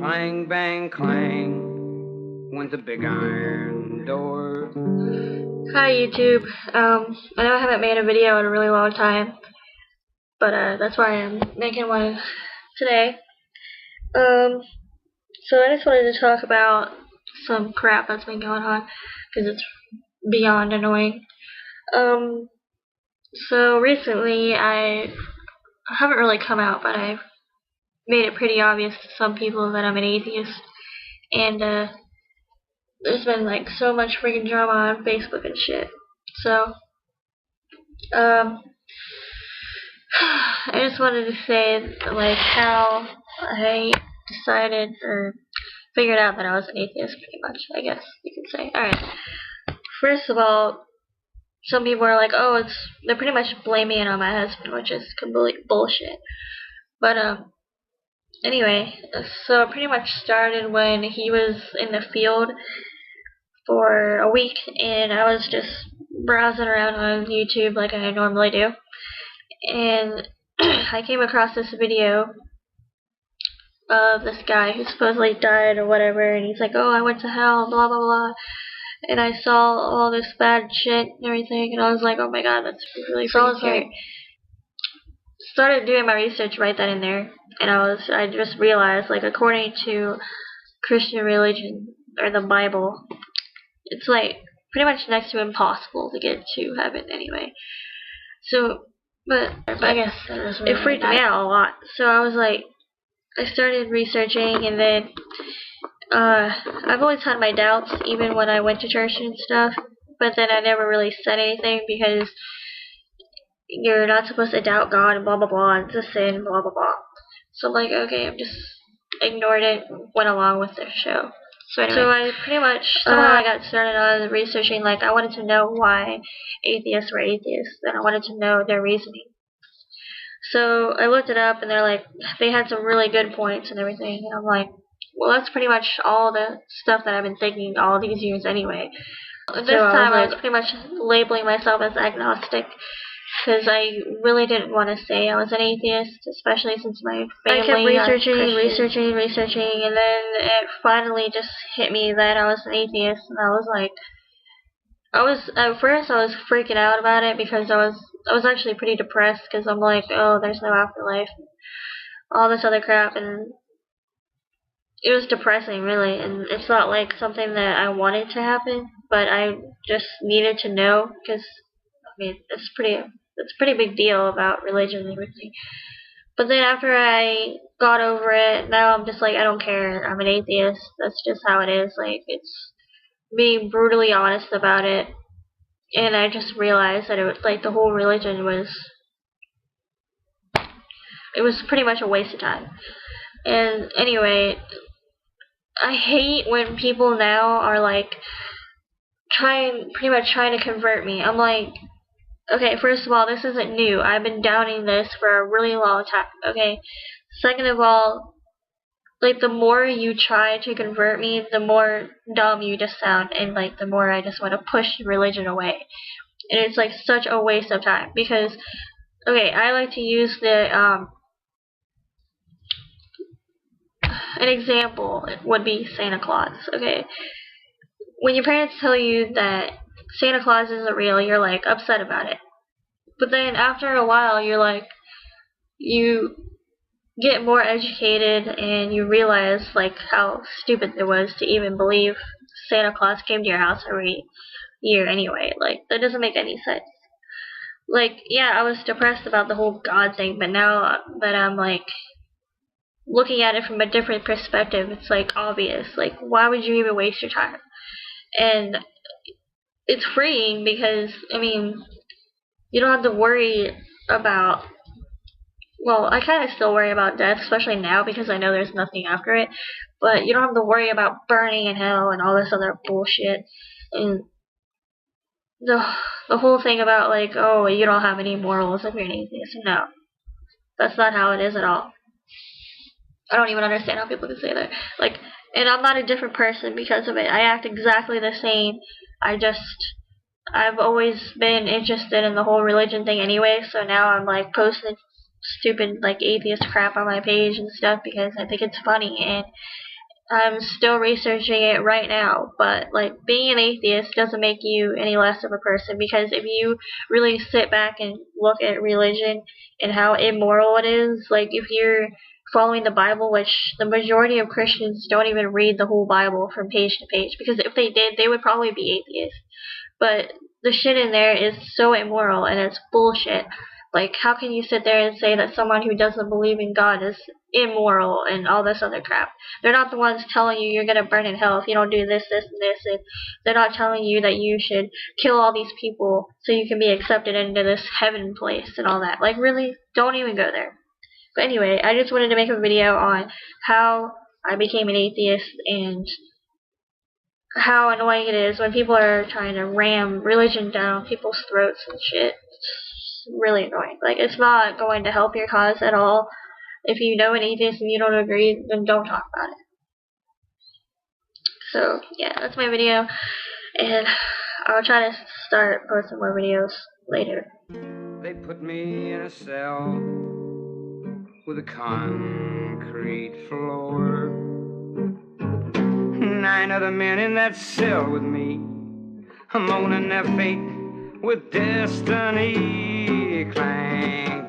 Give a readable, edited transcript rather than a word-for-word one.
Clang, bang, clang, went the big iron door. Hi YouTube. I know I haven't made a video in a really long time, but that's why I'm making one today. So I just wanted to talk about some crap that's been going on, because it's beyond annoying. So recently I haven't really come out, but I've made it pretty obvious to some people that I'm an atheist, and there's been like so much freaking drama on Facebook and shit. So, I just wanted to say like how I decided or figured out that I was an atheist, pretty much, I guess you could say. Alright. First of all, some people are like, oh, they're pretty much blaming it on my husband, which is complete bullshit. But anyway, so it pretty much started when he was in the field for a week, and I was just browsing around on YouTube like I normally do, and I came across this video of this guy who supposedly died or whatever, and he's like, oh, I went to hell, blah blah blah, and I saw all this bad shit and everything, and I was like, oh my god, that's really freaking scary. Like, started doing my research right then and there, and I just realized, like, according to Christian religion or the Bible, it's like pretty much next to impossible to get to heaven anyway. So, but I guess it freaked me out a lot. So I was like, I started researching, and then I've always had my doubts, even when I went to church and stuff, but then I never really said anything because you're not supposed to doubt God and blah blah blah, it's a sin, blah blah blah. So I'm like, okay, I just ignored it, went along with the show. So anyway, so I pretty much somehow I got started on researching, like I wanted to know why atheists were atheists, and I wanted to know their reasoning. So I looked it up, and they had some really good points and everything, and I'm like, well, that's pretty much all the stuff that I've been thinking all these years anyway. This time I was pretty much labeling myself as agnostic, because I really didn't want to say I was an atheist, especially since my family. I kept researching, and then it finally just hit me that I was an atheist, and I was like, at first I was freaking out about it because I was actually pretty depressed, because I'm like, oh, there's no afterlife, all this other crap, and it was depressing, really, and it's not like something that I wanted to happen, but I just needed to know, because I mean, it's a pretty big deal about religion and everything. But then after I got over it, now I'm just like, I don't care, I'm an atheist, that's just how it is. Like, it's being brutally honest about it, and I just realized that it was like the whole religion was pretty much a waste of time. And anyway, I hate when people now are like pretty much trying to convert me. I'm like, okay, first of all, this isn't new. I've been doubting this for a really long time, okay? Second of all, like, the more you try to convert me, the more dumb you just sound, and like, the more I just want to push religion away. And it's like such a waste of time, because, okay, I like to use an example would be Santa Claus, okay? When your parents tell you that Santa Claus isn't real, you're like upset about it. But then after a while, you're like, you get more educated, and you realize like how stupid it was to even believe Santa Claus came to your house every year anyway. Like, that doesn't make any sense. Like, yeah, I was depressed about the whole God thing, but now that I'm like looking at it from a different perspective, it's like obvious. Like, why would you even waste your time? And it's freeing, because I mean, you don't have to worry about, well, I kind of still worry about death, especially now, because I know there's nothing after it, but you don't have to worry about burning in hell and all this other bullshit, and the whole thing about like, oh, you don't have any morals if you're an atheist. No, that's not how it is at all. I don't even understand how people can say that. Like, and I'm not a different person because of it. I act exactly the same. I've always been interested in the whole religion thing anyway, so now I'm like posting stupid like atheist crap on my page and stuff because I think it's funny, and I'm still researching it right now, but like being an atheist doesn't make you any less of a person, because if you really sit back and look at religion and how immoral it is, like if you're following the Bible, which the majority of Christians don't even read the whole Bible from page to page, because if they did, they would probably be atheists. But the shit in there is so immoral and it's bullshit. Like, how can you sit there and say that someone who doesn't believe in God is immoral and all this other crap? They're not the ones telling you you're gonna burn in hell if you don't do this, this, and this, and they're not telling you that you should kill all these people so you can be accepted into this heaven place and all that. Like, really? Don't even go there. But anyway, I just wanted to make a video on how I became an atheist and how annoying it is when people are trying to ram religion down people's throats and shit. It's really annoying. Like, it's not going to help your cause at all. If you know an atheist and you don't agree, then don't talk about it. So, yeah, that's my video, and I'll try to start posting more videos later. They put me in a cell with a concrete floor. 9 other men in that cell with me, moaning their fate with destiny. Clang,